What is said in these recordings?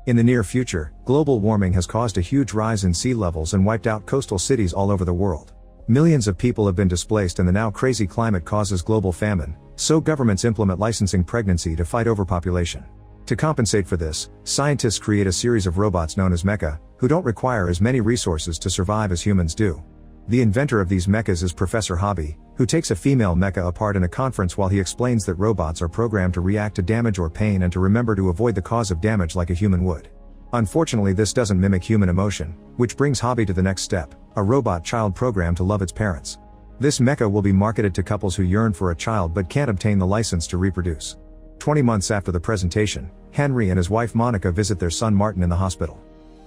In the near future, global warming has caused a huge rise in sea levels and wiped out coastal cities all over the world. Millions of people have been displaced and the now crazy climate causes global famine, so governments implement licensing pregnancy to fight overpopulation. To compensate for this, scientists create a series of robots known as mecha, who don't require as many resources to survive as humans do. The inventor of these mechas is Professor Hobby, who takes a female mecha apart in a conference while he explains that robots are programmed to react to damage or pain and to remember to avoid the cause of damage like a human would. Unfortunately, this doesn't mimic human emotion, which brings Hobby to the next step, a robot child programmed to love its parents. This mecha will be marketed to couples who yearn for a child but can't obtain the license to reproduce. 20 months after the presentation, Henry and his wife Monica visit their son Martin in the hospital.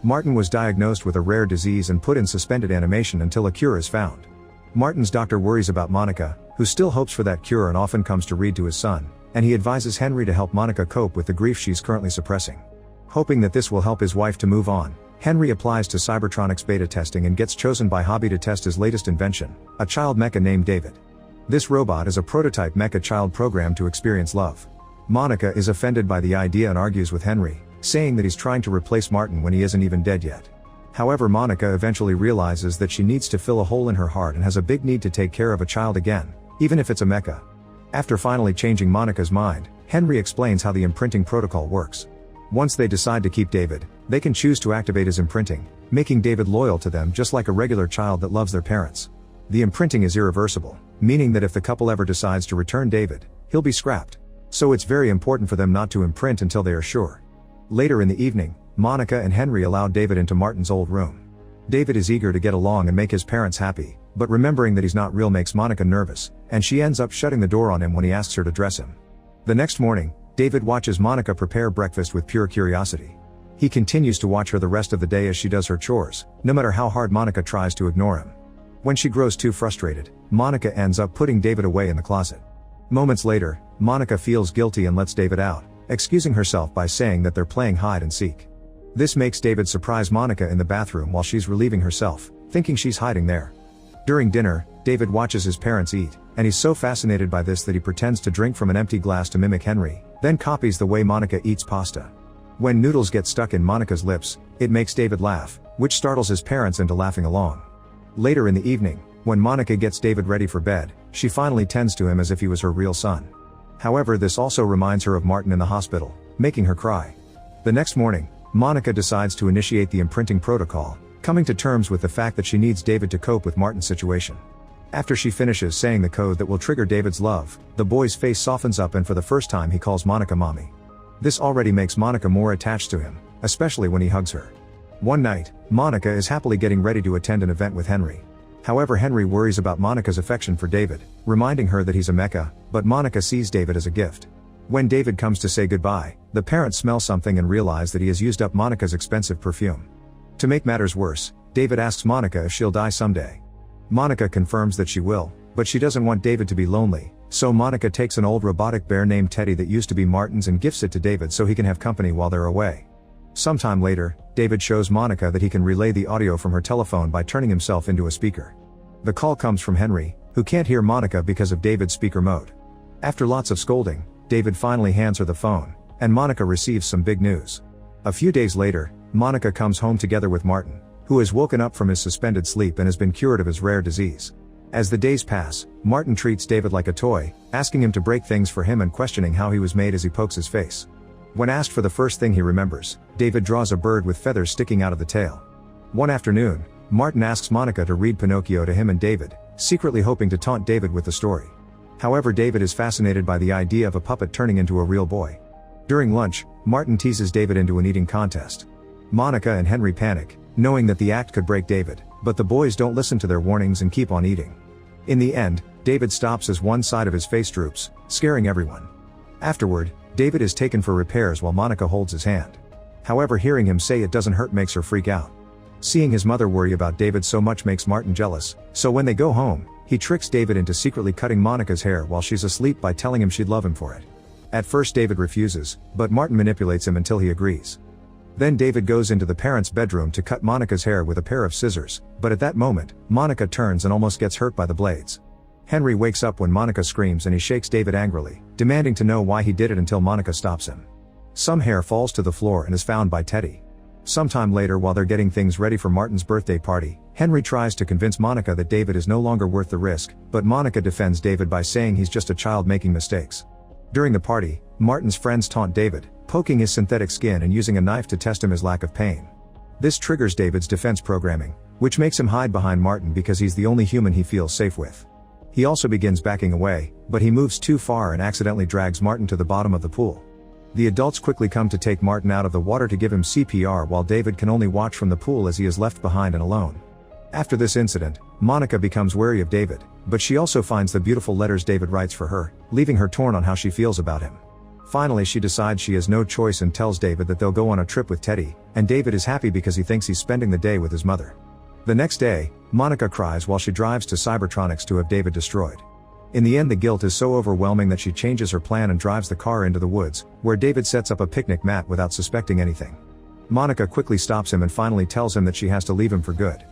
Martin was diagnosed with a rare disease and put in suspended animation until a cure is found. Martin's doctor worries about Monica, who still hopes for that cure and often comes to read to his son, and he advises Henry to help Monica cope with the grief she's currently suppressing. Hoping that this will help his wife to move on, Henry applies to Cybertronics beta testing and gets chosen by Hobby to test his latest invention, a child mecha named David. This robot is a prototype mecha child programmed to experience love. Monica is offended by the idea and argues with Henry, saying that he's trying to replace Martin when he isn't even dead yet. However, Monica eventually realizes that she needs to fill a hole in her heart and has a big need to take care of a child again, even if it's a mecha. After finally changing Monica's mind, Henry explains how the imprinting protocol works. Once they decide to keep David, they can choose to activate his imprinting, making David loyal to them just like a regular child that loves their parents. The imprinting is irreversible, meaning that if the couple ever decides to return David, he'll be scrapped. So it's very important for them not to imprint until they are sure. Later in the evening, Monica and Henry allow David into Martin's old room. David is eager to get along and make his parents happy, but remembering that he's not real makes Monica nervous, and she ends up shutting the door on him when he asks her to dress him. The next morning, David watches Monica prepare breakfast with pure curiosity. He continues to watch her the rest of the day as she does her chores, no matter how hard Monica tries to ignore him. When she grows too frustrated, Monica ends up putting David away in the closet. Moments later, Monica feels guilty and lets David out, excusing herself by saying that they're playing hide and seek. This makes David surprise Monica in the bathroom while she's relieving herself, thinking she's hiding there. During dinner, David watches his parents eat, and he's so fascinated by this that he pretends to drink from an empty glass to mimic Henry, then copies the way Monica eats pasta. When noodles get stuck in Monica's lips, it makes David laugh, which startles his parents into laughing along. Later in the evening, when Monica gets David ready for bed, she finally tends to him as if he was her real son. However, this also reminds her of Martin in the hospital, making her cry. The next morning, Monica decides to initiate the imprinting protocol, coming to terms with the fact that she needs David to cope with Martin's situation. After she finishes saying the code that will trigger David's love, the boy's face softens up and for the first time he calls Monica mommy. This already makes Monica more attached to him, especially when he hugs her. One night, Monica is happily getting ready to attend an event with Henry. However, Henry worries about Monica's affection for David, reminding her that he's a mecha, but Monica sees David as a gift. When David comes to say goodbye, the parents smell something and realize that he has used up Monica's expensive perfume. To make matters worse, David asks Monica if she'll die someday. Monica confirms that she will, but she doesn't want David to be lonely, so Monica takes an old robotic bear named Teddy that used to be Martin's and gifts it to David so he can have company while they're away. Sometime later, David shows Monica that he can relay the audio from her telephone by turning himself into a speaker. The call comes from Henry, who can't hear Monica because of David's speaker mode. After lots of scolding, David finally hands her the phone, and Monica receives some big news. A few days later, Monica comes home together with Martin, who has woken up from his suspended sleep and has been cured of his rare disease. As the days pass, Martin treats David like a toy, asking him to break things for him and questioning how he was made as he pokes his face. When asked for the first thing he remembers, David draws a bird with feathers sticking out of the tail. One afternoon, Martin asks Monica to read Pinocchio to him and David, secretly hoping to taunt David with the story. However, David is fascinated by the idea of a puppet turning into a real boy. During lunch, Martin teases David into an eating contest. Monica and Henry panic, knowing that the act could break David, but the boys don't listen to their warnings and keep on eating. In the end, David stops as one side of his face droops, scaring everyone. Afterward, David is taken for repairs while Monica holds his hand. However, hearing him say it doesn't hurt makes her freak out. Seeing his mother worry about David so much makes Martin jealous, so when they go home, he tricks David into secretly cutting Monica's hair while she's asleep by telling him she'd love him for it. At first David refuses, but Martin manipulates him until he agrees. Then David goes into the parents' bedroom to cut Monica's hair with a pair of scissors, but at that moment, Monica turns and almost gets hurt by the blades. Henry wakes up when Monica screams and he shakes David angrily, demanding to know why he did it until Monica stops him. Some hair falls to the floor and is found by Teddy. Sometime later, while they're getting things ready for Martin's birthday party, Henry tries to convince Monica that David is no longer worth the risk, but Monica defends David by saying he's just a child making mistakes. During the party, Martin's friends taunt David, poking his synthetic skin and using a knife to test his lack of pain. This triggers David's defense programming, which makes him hide behind Martin because he's the only human he feels safe with. He also begins backing away, but he moves too far and accidentally drags Martin to the bottom of the pool. The adults quickly come to take Martin out of the water to give him CPR while David can only watch from the pool as he is left behind and alone. After this incident, Monica becomes wary of David, but she also finds the beautiful letters David writes for her, leaving her torn on how she feels about him. Finally, she decides she has no choice and tells David that they'll go on a trip with Teddy, and David is happy because he thinks he's spending the day with his mother. The next day, Monica cries while she drives to Cybertronics to have David destroyed. In the end, the guilt is so overwhelming that she changes her plan and drives the car into the woods, where David sets up a picnic mat without suspecting anything. Monica quickly stops him and finally tells him that she has to leave him for good.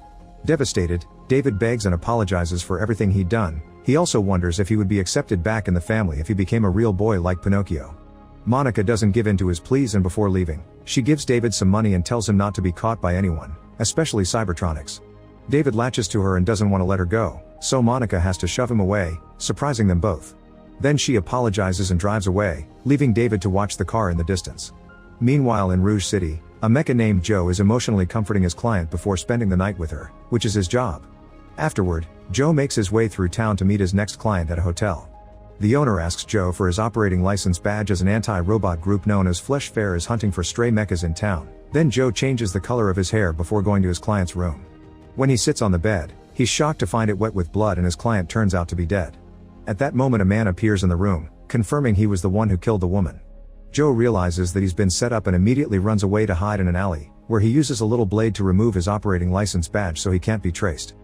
Devastated, David begs and apologizes for everything he'd done. He also wonders if he would be accepted back in the family if he became a real boy like Pinocchio. Monica doesn't give in to his pleas, and before leaving, she gives David some money and tells him not to be caught by anyone, especially Cybertronics. David latches to her and doesn't want to let her go, so Monica has to shove him away, surprising them both. Then she apologizes and drives away, leaving David to watch the car in the distance. Meanwhile, in Rouge City, a mecha named Joe is emotionally comforting his client before spending the night with her, which is his job. Afterward, Joe makes his way through town to meet his next client at a hotel. The owner asks Joe for his operating license badge as an anti-robot group known as Flesh Fair is hunting for stray mechas in town. Then Joe changes the color of his hair before going to his client's room. When he sits on the bed, he's shocked to find it wet with blood and his client turns out to be dead. At that moment, a man appears in the room, confirming he was the one who killed the woman. Joe realizes that he's been set up and immediately runs away to hide in an alley, where he uses a little blade to remove his operating license badge so he can't be traced.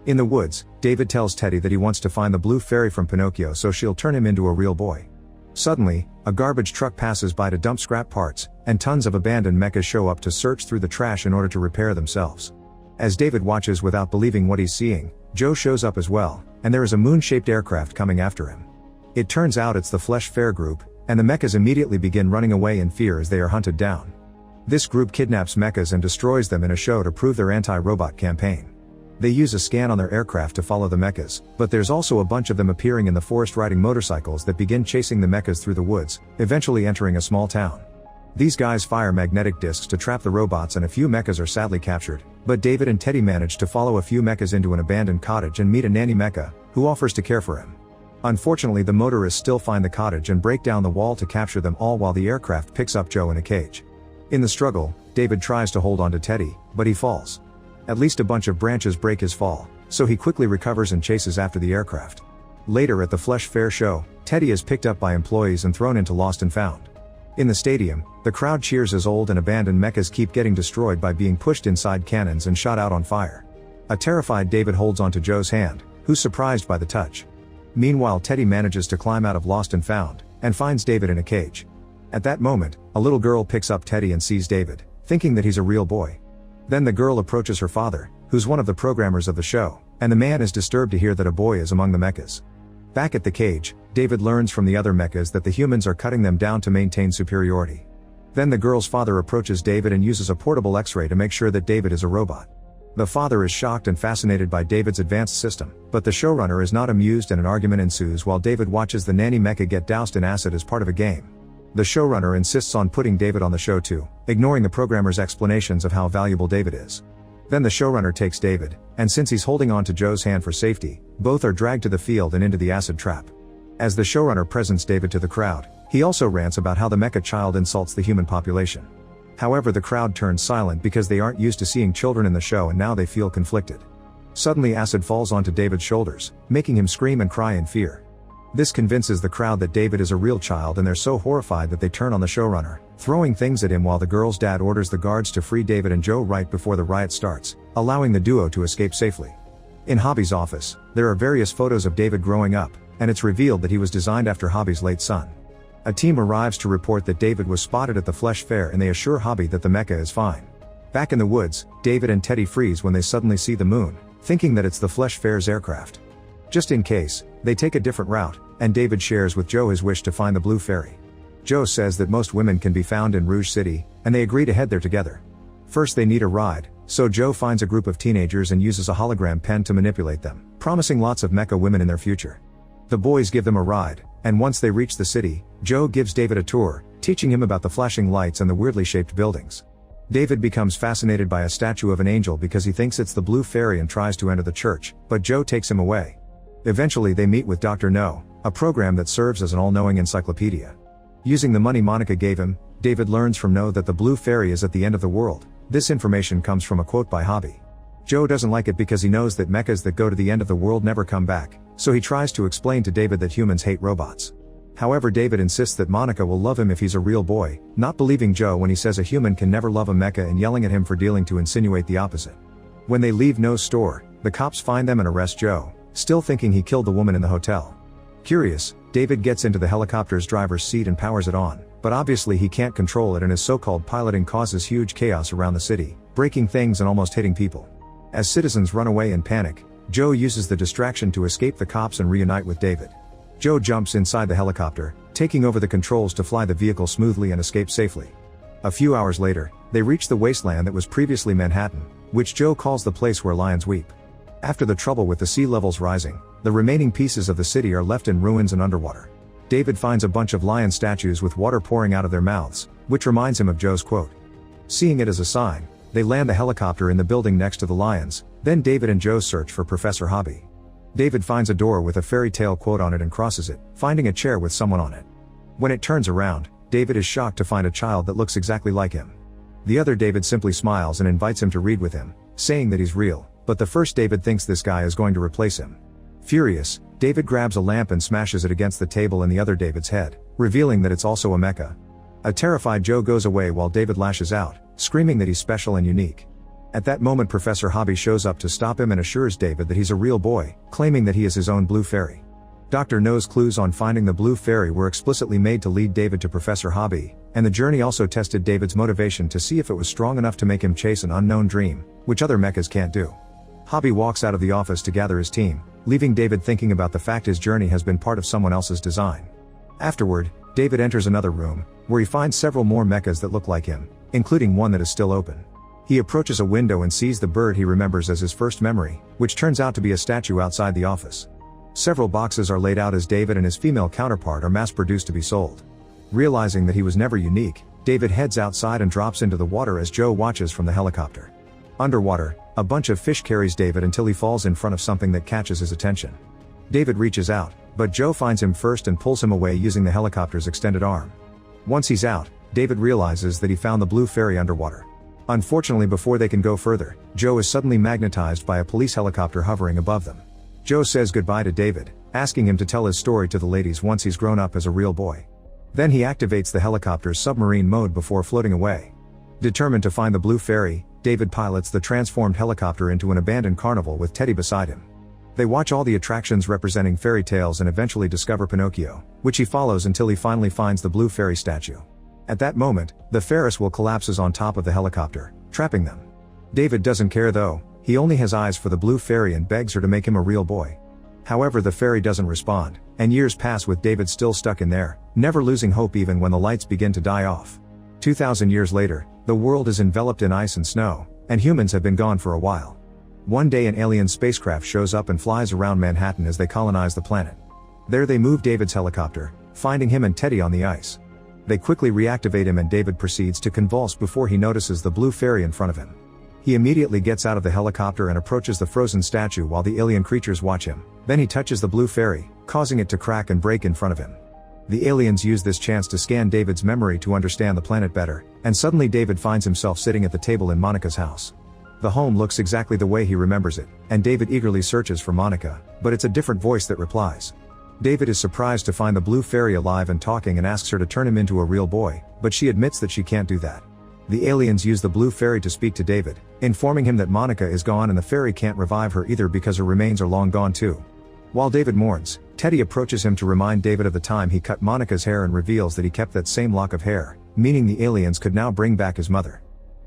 In the woods, David tells Teddy that he wants to find the blue fairy from Pinocchio so she'll turn him into a real boy. Suddenly, a garbage truck passes by to dump scrap parts, and tons of abandoned mechas show up to search through the trash in order to repair themselves. As David watches without believing what he's seeing, Joe shows up as well, and there is a moon-shaped aircraft coming after him. It turns out it's the Flesh Fair group, and the mechas immediately begin running away in fear as they are hunted down. This group kidnaps mechas and destroys them in a show to prove their anti-robot campaign. They use a scan on their aircraft to follow the mechas, but there's also a bunch of them appearing in the forest riding motorcycles that begin chasing the mechas through the woods, eventually entering a small town. These guys fire magnetic discs to trap the robots and a few mechas are sadly captured, but David and Teddy manage to follow a few mechas into an abandoned cottage and meet a nanny mecha, who offers to care for him. Unfortunately, the motorists still find the cottage and break down the wall to capture them all while the aircraft picks up Joe in a cage. In the struggle, David tries to hold on to Teddy, but he falls. At least a bunch of branches break his fall, so he quickly recovers and chases after the aircraft. Later at the Flesh Fair show, Teddy is picked up by employees and thrown into Lost and Found. In the stadium, the crowd cheers as old and abandoned mechas keep getting destroyed by being pushed inside cannons and shot out on fire. A terrified David holds onto Joe's hand, who's surprised by the touch. Meanwhile, Teddy manages to climb out of Lost and Found, and finds David in a cage. At that moment, a little girl picks up Teddy and sees David, thinking that he's a real boy. Then the girl approaches her father, who's one of the programmers of the show, and the man is disturbed to hear that a boy is among the mechas. Back at the cage, David learns from the other mechas that the humans are cutting them down to maintain superiority. Then the girl's father approaches David and uses a portable X-ray to make sure that David is a robot. The father is shocked and fascinated by David's advanced system, but the showrunner is not amused and an argument ensues while David watches the nanny mecha get doused in acid as part of a game. The showrunner insists on putting David on the show too, ignoring the programmer's explanations of how valuable David is. Then the showrunner takes David, and since he's holding on to Joe's hand for safety, both are dragged to the field and into the acid trap. As the showrunner presents David to the crowd, he also rants about how the mecha child insults the human population. However, the crowd turns silent because they aren't used to seeing children in the show and now they feel conflicted. Suddenly acid falls onto David's shoulders, making him scream and cry in fear. This convinces the crowd that David is a real child and they're so horrified that they turn on the showrunner, throwing things at him while the girl's dad orders the guards to free David and Joe right before the riot starts, allowing the duo to escape safely. In Hobby's office, there are various photos of David growing up, and it's revealed that he was designed after Hobby's late son. A team arrives to report that David was spotted at the Flesh Fair and they assure Hobby that the mecha is fine. Back in the woods, David and Teddy freeze when they suddenly see the moon, thinking that it's the Flesh Fair's aircraft. Just in case, they take a different route, and David shares with Joe his wish to find the blue fairy. Joe says that most women can be found in Rouge City, and they agree to head there together. First they need a ride, so Joe finds a group of teenagers and uses a hologram pen to manipulate them, promising lots of mecha women in their future. The boys give them a ride, and once they reach the city, Joe gives David a tour, teaching him about the flashing lights and the weirdly shaped buildings. David becomes fascinated by a statue of an angel because he thinks it's the Blue Fairy and tries to enter the church, but Joe takes him away. Eventually they meet with Dr. No, a program that serves as an all-knowing encyclopedia. Using the money Monica gave him, David learns from No that the Blue Fairy is at the end of the world. This information comes from a quote by Hobby. Joe doesn't like it because he knows that mechas that go to the end of the world never come back, so he tries to explain to David that humans hate robots. However, David insists that Monica will love him if he's a real boy, not believing Joe when he says a human can never love a mecha and yelling at him for dealing to insinuate the opposite. When they leave No's store, the cops find them and arrest Joe, still thinking he killed the woman in the hotel. Curious, David gets into the helicopter's driver's seat and powers it on, but obviously he can't control it and his so-called piloting causes huge chaos around the city, breaking things and almost hitting people. As citizens run away in panic, Joe uses the distraction to escape the cops and reunite with David. Joe jumps inside the helicopter, taking over the controls to fly the vehicle smoothly and escape safely. A few hours later, they reach the wasteland that was previously Manhattan, which Joe calls the place where lions weep. After the trouble with the sea levels rising, the remaining pieces of the city are left in ruins and underwater. David finds a bunch of lion statues with water pouring out of their mouths, which reminds him of Joe's quote. Seeing it as a sign, they land the helicopter in the building next to the lions, then David and Joe search for Professor Hobby. David finds a door with a fairy tale quote on it and crosses it, finding a chair with someone on it. When it turns around, David is shocked to find a child that looks exactly like him. The other David simply smiles and invites him to read with him, saying that he's real, but the first David thinks this guy is going to replace him. Furious, David grabs a lamp and smashes it against the table in the other David's head, revealing that it's also a mecha. A terrified Joe goes away while David lashes out, screaming that he's special and unique. At that moment Professor Hobby shows up to stop him and assures David that he's a real boy, claiming that he is his own Blue Fairy. Dr. No's clues on finding the Blue Fairy were explicitly made to lead David to Professor Hobby, and the journey also tested David's motivation to see if it was strong enough to make him chase an unknown dream, which other mechas can't do. Hobby walks out of the office to gather his team, leaving David thinking about the fact his journey has been part of someone else's design. Afterward, David enters another room, where he finds several more mechas that look like him, including one that is still open. He approaches a window and sees the bird he remembers as his first memory, which turns out to be a statue outside the office. Several boxes are laid out as David and his female counterpart are mass-produced to be sold. Realizing that he was never unique, David heads outside and drops into the water as Joe watches from the helicopter. Underwater, a bunch of fish carries David until he falls in front of something that catches his attention. David reaches out, but Joe finds him first and pulls him away using the helicopter's extended arm. Once he's out, David realizes that he found the Blue Fairy underwater. Unfortunately, before they can go further, Joe is suddenly magnetized by a police helicopter hovering above them. Joe says goodbye to David, asking him to tell his story to the ladies once he's grown up as a real boy. Then he activates the helicopter's submarine mode before floating away. Determined to find the Blue Fairy, David pilots the transformed helicopter into an abandoned carnival with Teddy beside him. They watch all the attractions representing fairy tales and eventually discover Pinocchio, which he follows until he finally finds the Blue Fairy statue. At that moment, the Ferris wheel collapses on top of the helicopter, trapping them. David doesn't care though, he only has eyes for the Blue Fairy and begs her to make him a real boy. However, the fairy doesn't respond, and years pass with David still stuck in there, never losing hope even when the lights begin to die off. 2,000 years later, the world is enveloped in ice and snow, and humans have been gone for a while. One day an alien spacecraft shows up and flies around Manhattan as they colonize the planet. There they move David's helicopter, finding him and Teddy on the ice. They quickly reactivate him and David proceeds to convulse before he notices the Blue Fairy in front of him. He immediately gets out of the helicopter and approaches the frozen statue while the alien creatures watch him. Then he touches the Blue Fairy, causing it to crack and break in front of him. The aliens use this chance to scan David's memory to understand the planet better, and suddenly David finds himself sitting at the table in Monica's house. The home looks exactly the way he remembers it, and David eagerly searches for Monica, but it's a different voice that replies. David is surprised to find the Blue Fairy alive and talking and asks her to turn him into a real boy, but she admits that she can't do that. The aliens use the Blue Fairy to speak to David, informing him that Monica is gone and the fairy can't revive her either because her remains are long gone too. While David mourns, Teddy approaches him to remind David of the time he cut Monica's hair and reveals that he kept that same lock of hair, meaning the aliens could now bring back his mother.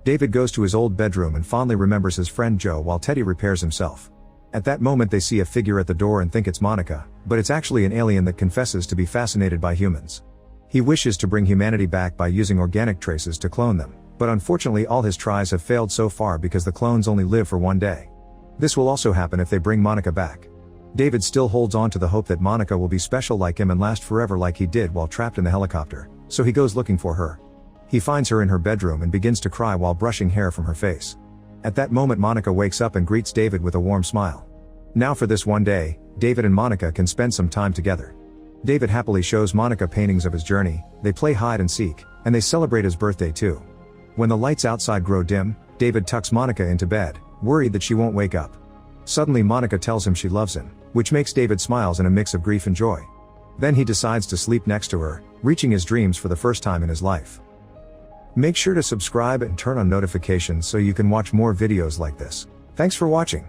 David goes to his old bedroom and fondly remembers his friend Joe while Teddy repairs himself. At that moment they see a figure at the door and think it's Monica, but it's actually an alien that confesses to be fascinated by humans. He wishes to bring humanity back by using organic traces to clone them, but unfortunately all his tries have failed so far because the clones only live for one day. This will also happen if they bring Monica back. David still holds on to the hope that Monica will be special like him and last forever like he did while trapped in the helicopter, so he goes looking for her. He finds her in her bedroom and begins to cry while brushing hair from her face. At that moment Monica wakes up and greets David with a warm smile. Now for this one day, David and Monica can spend some time together. David happily shows Monica paintings of his journey, they play hide and seek, and they celebrate his birthday too. When the lights outside grow dim, David tucks Monica into bed, worried that she won't wake up. Suddenly Monica tells him she loves him, which makes David smiles in a mix of grief and joy. Then he decides to sleep next to her, reaching his dreams for the first time in his life. Make sure to subscribe and turn on notifications so you can watch more videos like this. Thanks for watching.